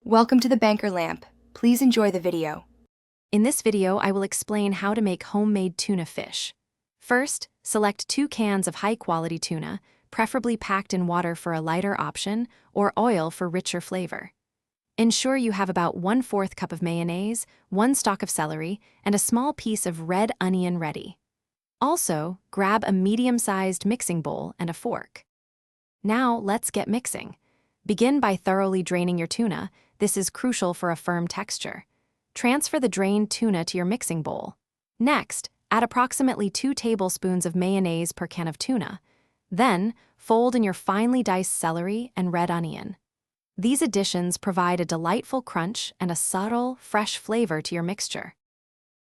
Welcome to the Banker Lamp. Please enjoy the video. In this video, I will explain how to make homemade tuna fish. First, select 2 cans of high-quality tuna, preferably packed in water for a lighter option or oil for richer flavor. Ensure you have about 1/4 cup of mayonnaise, 1 stalk of celery, and a small piece of red onion ready. Also, grab a medium-sized mixing bowl and a fork. Now, let's get mixing. Begin by thoroughly draining your tuna. This is crucial for a firm texture. Transfer the drained tuna to your mixing bowl. Next, add approximately 2 tablespoons of mayonnaise per can of tuna. Then, fold in your finely diced celery and red onion. These additions provide a delightful crunch and a subtle, fresh flavor to your mixture.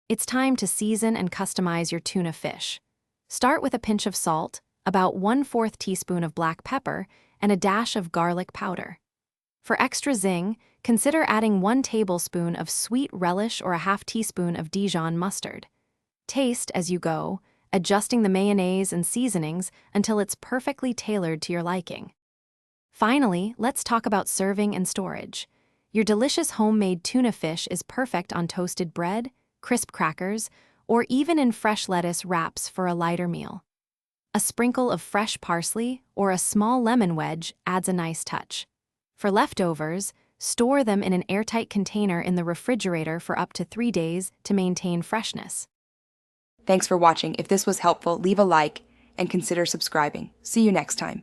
It's time to season and customize your tuna fish. Start with a pinch of salt, about 1/4 teaspoon of black pepper, and a dash of garlic powder. For extra zing, consider adding 1 tablespoon of sweet relish or a 1/2 teaspoon of Dijon mustard. Taste as you go, adjusting the mayonnaise and seasonings until it's perfectly tailored to your liking. Finally, let's talk about serving and storage. Your delicious homemade tuna fish is perfect on toasted bread, crisp crackers, or even in fresh lettuce wraps for a lighter meal. A sprinkle of fresh parsley or a small lemon wedge adds a nice touch. For leftovers, store them in an airtight container in the refrigerator for up to 3 days to maintain freshness. Thanks for watching. If this was helpful, leave a like and consider subscribing. See you next time.